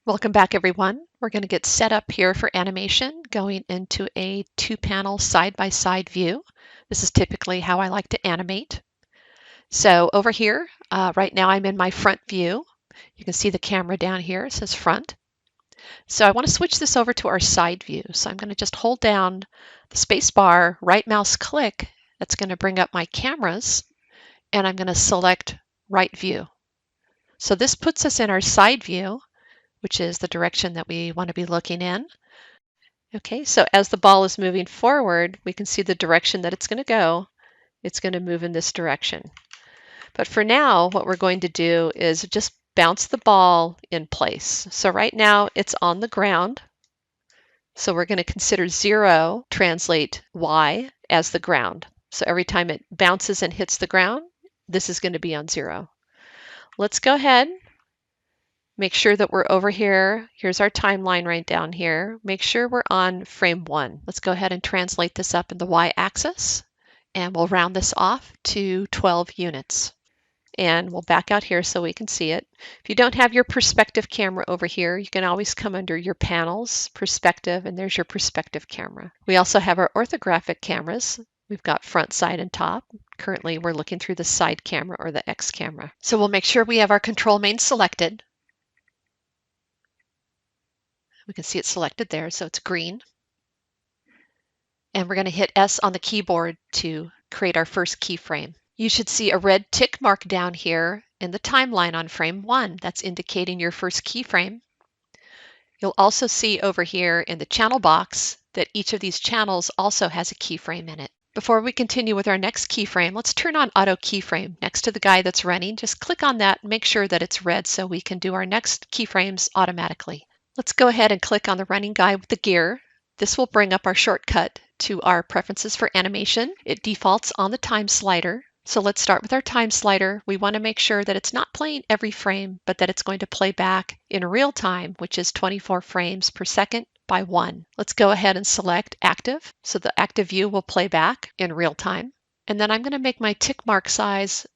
Welcome back, everyone. We're going to get set up here for animation, going into a two-panel side-by-side view. This is typically how I like to animate. So over here, right now I'm in my front view. You can see the camera down here. It says front. So I want to switch this over to our side view. So I'm going to just hold down the space bar, right mouse click. That's going to bring up my cameras, and I'm going to select right view. So this puts us in our side view, which is the direction that we want to be looking in. Okay, so as the ball is moving forward, we can see the direction that it's going to go. It's going to move in this direction. But for now, what we're going to do is just bounce the ball in place. So right now it's on the ground. So we're going to consider 0 translate Y as the ground. So every time it bounces and hits the ground, this is going to be on 0. Let's go ahead. Make sure that we're over here. Here's our timeline right down here. Make sure we're on frame 1. Let's go ahead and translate this up in the y-axis, and we'll round this off to 12 units. And we'll back out here so we can see it. If you don't have your perspective camera over here, you can always come under your panels, perspective, and there's your perspective camera. We also have our orthographic cameras. We've got front, side, and top. Currently, we're looking through the side camera or the X camera. So we'll make sure we have our control main selected. We can see it selected there, so it's green. And we're going to hit S on the keyboard to create our first keyframe. You should see a red tick mark down here in the timeline on frame 1. That's indicating your first keyframe. You'll also see over here in the channel box that each of these channels also has a keyframe in it. Before we continue with our next keyframe, let's turn on auto keyframe. Next to the guy that's running, just click on that and make sure that it's red so we can do our next keyframes automatically. Let's go ahead and click on the running guy with the gear. This will bring up our shortcut to our preferences for animation. It defaults on the time slider. So let's start with our time slider. We want to make sure that it's not playing every frame, but that it's going to play back in real time, which is 24 frames per second by 1. Let's go ahead and select active. So the active view will play back in real time. And then I'm going to make my tick mark size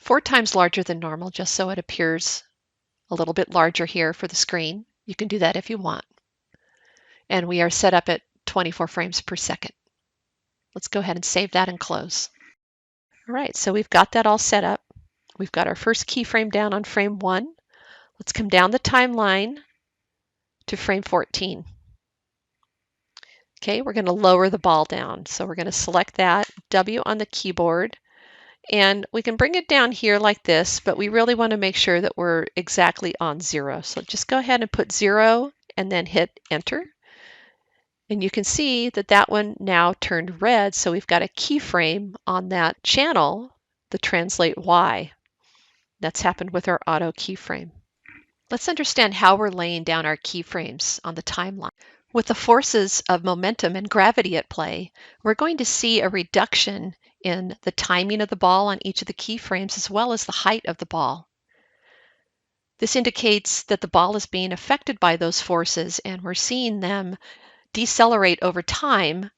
4 times larger than normal, just so it appears a little bit larger here for the screen. You can do that if you want. And we are set up at 24 frames per second. Let's go ahead and save that and close. All right, so we've got that all set up. We've got our first keyframe down on frame 1. Let's come down the timeline to frame 14. Okay, we're going to lower the ball down. So we're going to select that, W on the keyboard, and we can bring it down here like this, but we really want to make sure that we're exactly on 0. So just go ahead and put 0 and then hit enter. And you can see that that one now turned red, so we've got a keyframe on that channel, the translate Y. That's happened with our auto keyframe. Let's understand how we're laying down our keyframes on the timeline. With the forces of momentum and gravity at play, we're going to see a reduction in the timing of the ball on each of the keyframes as well as the height of the ball. This indicates that the ball is being affected by those forces, and we're seeing them decelerate over time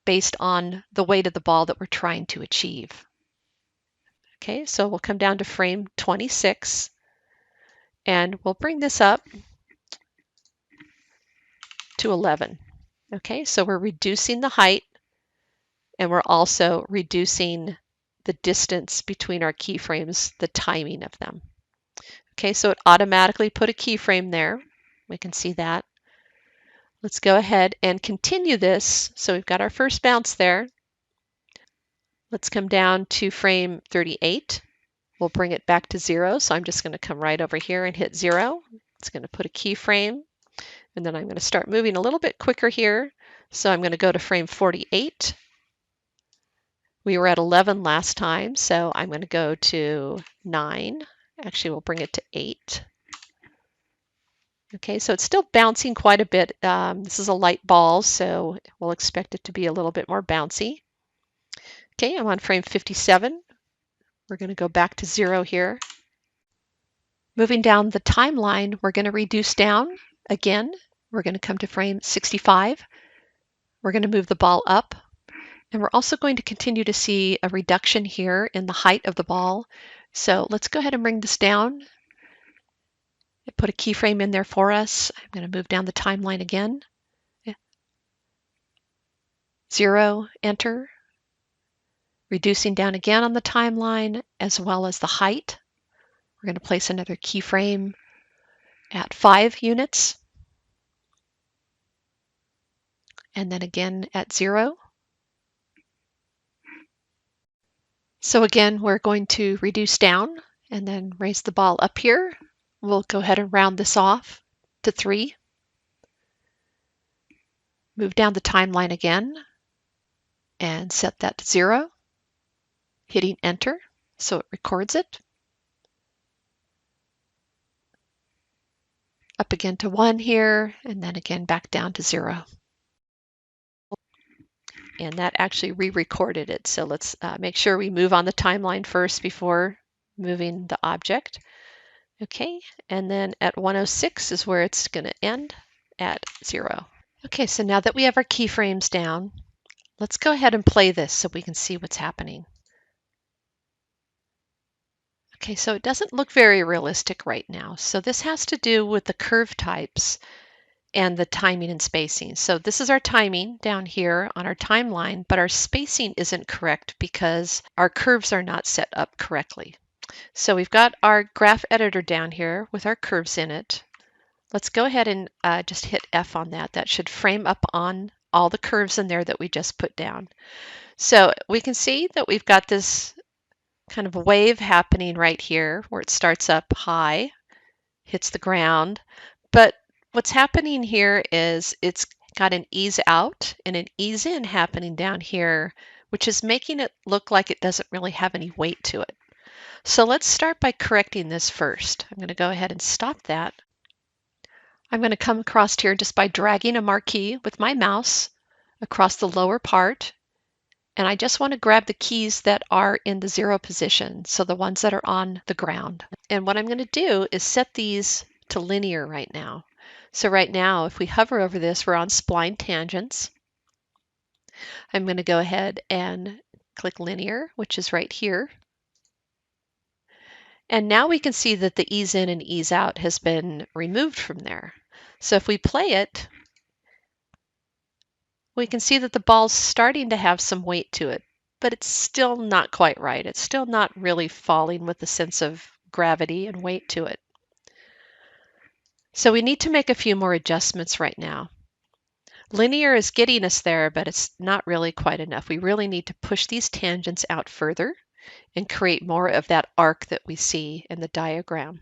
based on the weight of the ball that we're trying to achieve. Okay, so we'll come down to frame 26 and we'll bring this up to 11. Okay, so we're reducing the height and we're also reducing the distance between our keyframes, the timing of them. Okay, so it automatically put a keyframe there. We can see that. Let's go ahead and continue this. So we've got our first bounce there. Let's come down to frame 38. We'll bring it back to 0. So I'm just going to come right over here and hit 0. It's going to put a keyframe. And then I'm going to start moving a little bit quicker here. So I'm going to go to frame 48. We were at 11 last time, so I'm going to go to 9. Actually, we'll bring it to 8. Okay, so it's still bouncing quite a bit. This is a light ball, so we'll expect it to be a little bit more bouncy. Okay, I'm on frame 57. We're going to go back to 0 here. Moving down the timeline, we're going to reduce down again. We're going to come to frame 65. We're going to move the ball up. And we're also going to continue to see a reduction here in the height of the ball. So let's go ahead and bring this down It put a keyframe in there for us. I'm going to move down the timeline again. 0, enter. Reducing down again on the timeline, as well as the height. We're going to place another keyframe at 5 units. And then again at 0. So again, we're going to reduce down and then raise the ball up here. We'll go ahead and round this off to 3. Move down the timeline again and set that to 0, hitting enter so it records it. Up again to 1 here, and then again back down to 0. And that actually re-recorded it. So let's make sure we move on the timeline first before moving the object. Okay, and then at 106 is where it's going to end at 0. Okay, so now that we have our keyframes down, let's go ahead and play this so we can see what's happening. Okay, so it doesn't look very realistic right now. So this has to do with the curve types and the timing and spacing. So this is our timing down here on our timeline, but our spacing isn't correct because our curves are not set up correctly. So we've got our graph editor down here with our curves in it. Let's go ahead and just hit F on that. That should frame up on all the curves in there that we just put down. So we can see that we've got this kind of wave happening right here where it starts up high, hits the ground. But what's happening here is it's got an ease out and an ease in happening down here, which is making it look like it doesn't really have any weight to it. So let's start by correcting this first. I'm going to go ahead and stop that. I'm going to come across here just by dragging a marquee with my mouse across the lower part. And I just want to grab the keys that are in the 0 position, so the ones that are on the ground. And what I'm going to do is set these to linear right now. So right now, if we hover over this, we're on spline tangents. I'm going to go ahead and click linear, which is right here. And now we can see that the ease in and ease out has been removed from there. So if we play it, we can see that the ball's starting to have some weight to it, but it's still not quite right. It's still not really falling with a sense of gravity and weight to it. So we need to make a few more adjustments right now. Linear is getting us there, but it's not really quite enough. We really need to push these tangents out further and create more of that arc that we see in the diagram.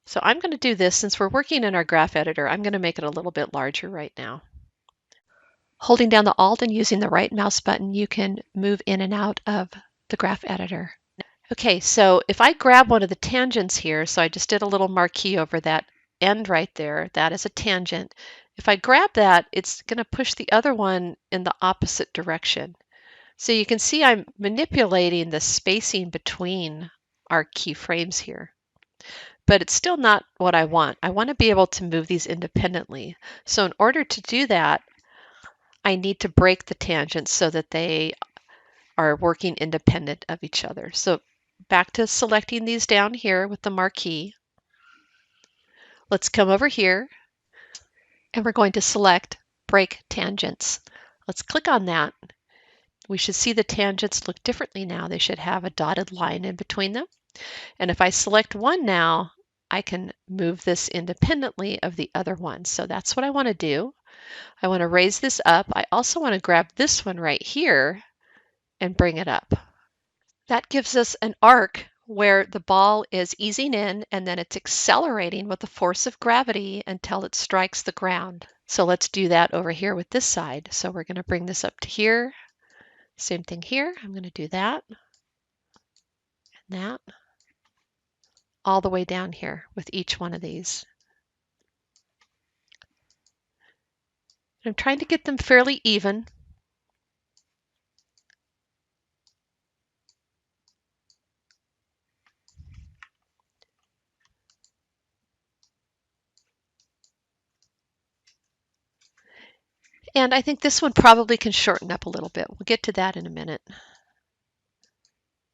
So I'm going to do this since we're working in our graph editor. I'm going to make it a little bit larger right now. Holding down the Alt and using the right mouse button, you can move in and out of the graph editor. Okay, so if I grab one of the tangents here, so I just did a little marquee over that end right there, that is a tangent. If I grab that, it's going to push the other one in the opposite direction. So you can see I'm manipulating the spacing between our keyframes here. But it's still not what I want. I want to be able to move these independently. So in order to do that, I need to break the tangents so that they are working independent of each other. So back to selecting these down here with the marquee. Let's come over here and we're going to select break tangents. Let's click on that. We should see the tangents look differently now. They should have a dotted line in between them. And if I select one now, I can move this independently of the other one. So that's what I want to do. I want to raise this up. I also want to grab this one right here and bring it up. That gives us an arc where the ball is easing in and then it's accelerating with the force of gravity until it strikes the ground. So let's do that over here with this side. So we're going to bring this up to here. Same thing here. I'm going to do that and that all the way down here with each one of these. I'm trying to get them fairly even. And I think this one probably can shorten up a little bit. We'll get to that in a minute.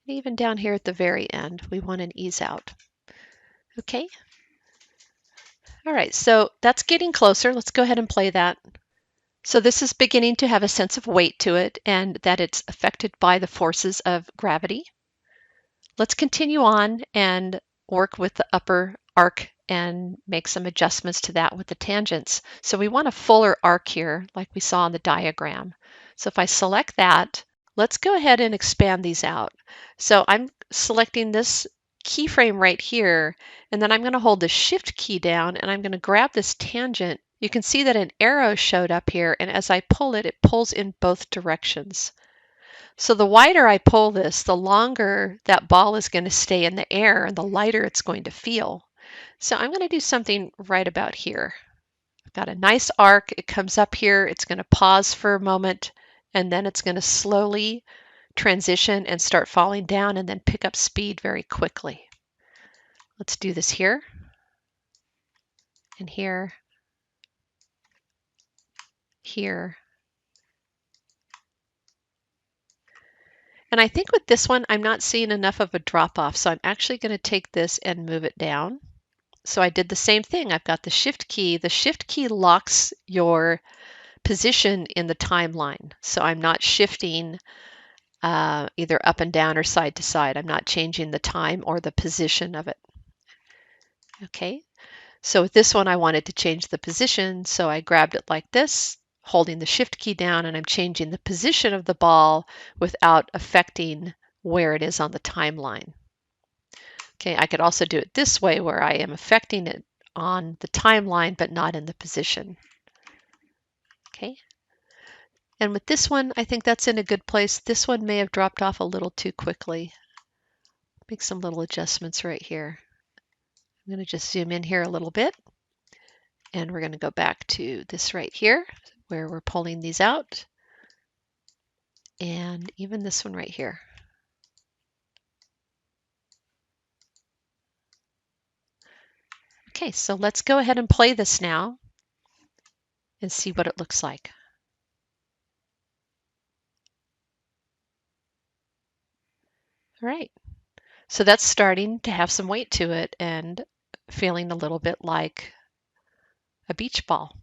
Even down here at the very end, we want an ease out. Okay. All right, so that's getting closer. Let's go ahead and play that. So this is beginning to have a sense of weight to it and that it's affected by the forces of gravity. Let's continue on and work with the upper arc and make some adjustments to that with the tangents. So we want a fuller arc here, like we saw in the diagram. So if I select that, let's go ahead and expand these out. So I'm selecting this keyframe right here, and then I'm going to hold the Shift key down, and I'm going to grab this tangent. You can see that an arrow showed up here, and as I pull it, it pulls in both directions. So the wider I pull this, the longer that ball is going to stay in the air and the lighter it's going to feel. So I'm going to do something right about here. I've got a nice arc. It comes up here. It's going to pause for a moment, and then it's going to slowly transition and start falling down and then pick up speed very quickly. Let's do this here and here, here. And I think with this one, I'm not seeing enough of a drop off, so I'm actually going to take this and move it down. So I did the same thing. I've got the Shift key. The Shift key locks your position in the timeline. So I'm not shifting either up and down or side to side. I'm not changing the time or the position of it. Okay, so with this one, I wanted to change the position. So I grabbed it like this, holding the Shift key down, and I'm changing the position of the ball without affecting where it is on the timeline. Okay, I could also do it this way where I am affecting it on the timeline but not in the position. Okay, and with this one, I think that's in a good place. This one may have dropped off a little too quickly. Make some little adjustments right here. I'm going to just zoom in here a little bit, and we're going to go back to this right here where we're pulling these out, and even this one right here. Okay, so let's go ahead and play this now and see what it looks like. All right, so that's starting to have some weight to it and feeling a little bit like a beach ball.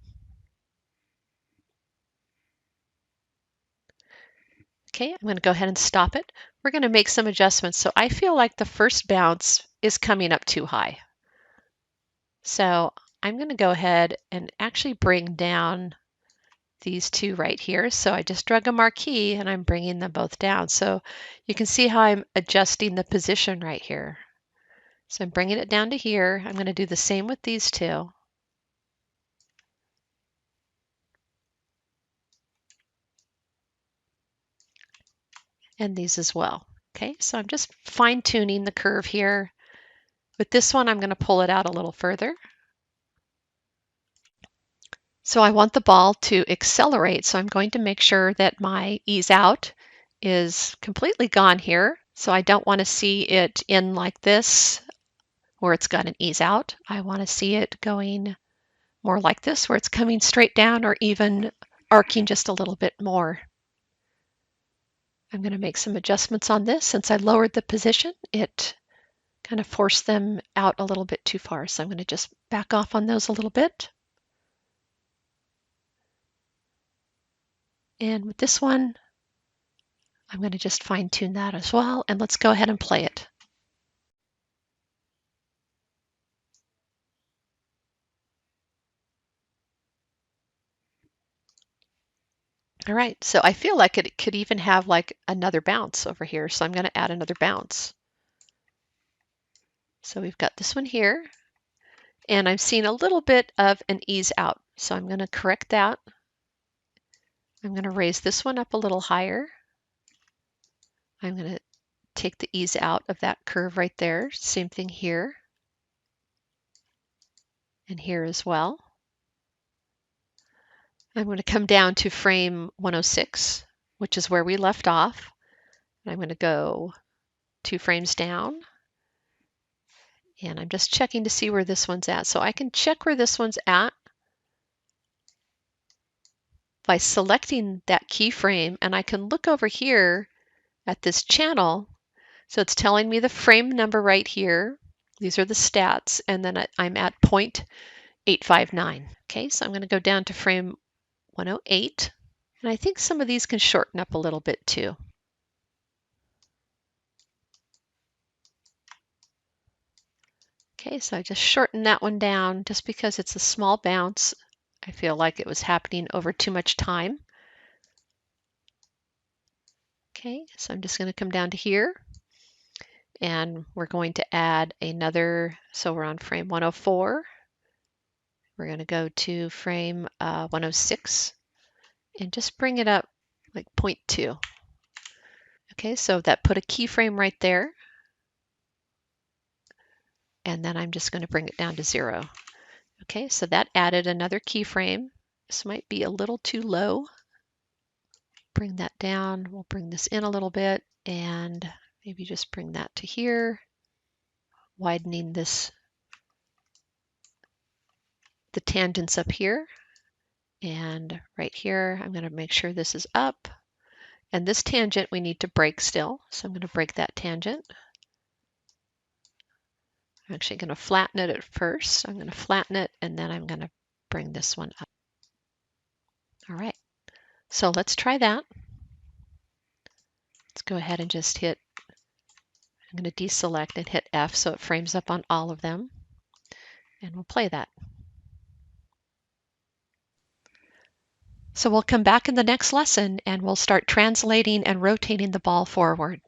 Okay, I'm going to go ahead and stop it. We're going to make some adjustments. So I feel like the first bounce is coming up too high. So I'm going to go ahead and actually bring down these two right here. So I just drug a marquee and I'm bringing them both down. So you can see how I'm adjusting the position right here. So I'm bringing it down to here. I'm going to do the same with these two. And these as well. Okay, so I'm just fine tuning the curve here. With this one, I'm going to pull it out a little further. So I want the ball to accelerate, so I'm going to make sure that my ease out is completely gone here. So I don't want to see it in like this, where it's got an ease out. I want to see it going more like this, where it's coming straight down or even arcing just a little bit more. I'm going to make some adjustments on this. Since I lowered the position, it kind of forced them out a little bit too far. So I'm going to just back off on those a little bit. And with this one, I'm going to just fine tune that as well. And let's go ahead and play it. All right, so I feel like it could even have like another bounce over here. So I'm going to add another bounce. So we've got this one here, and I'm seeing a little bit of an ease out. So I'm going to correct that. I'm going to raise this one up a little higher. I'm going to take the ease out of that curve right there. Same thing here and here as well. I'm going to come down to frame 106, which is where we left off. And I'm going to go 2 frames down. And I'm just checking to see where this one's at. So I can check where this one's at by selecting that keyframe, and I can look over here at this channel. So it's telling me the frame number right here, These are the stats, and then I'm at 0.859. Okay, so I'm going to go down to frame 108, and I think some of these can shorten up a little bit too. Okay, so I just shortened that one down just because it's a small bounce. I feel like it was happening over too much time. Okay, so I'm just going to come down to here, and we're going to add another, so we're on frame 104. We're going to go to frame 106 and just bring it up like 0.2. Okay, so that put a keyframe right there. And then I'm just going to bring it down to 0. Okay, so that added another keyframe. This might be a little too low. Bring that down. We'll bring this in a little bit and maybe just bring that to here. Widening this, the tangents up here. And right here, I'm going to make sure this is up. And this tangent we need to break still. So I'm going to break that tangent. I'm actually going to flatten it at first. I'm going to flatten it and then I'm going to bring this one up. All right, so let's try that. Let's go ahead and just hit, I'm going to deselect and hit F so it frames up on all of them. And we'll play that. So we'll come back in the next lesson and we'll start translating and rotating the ball forward.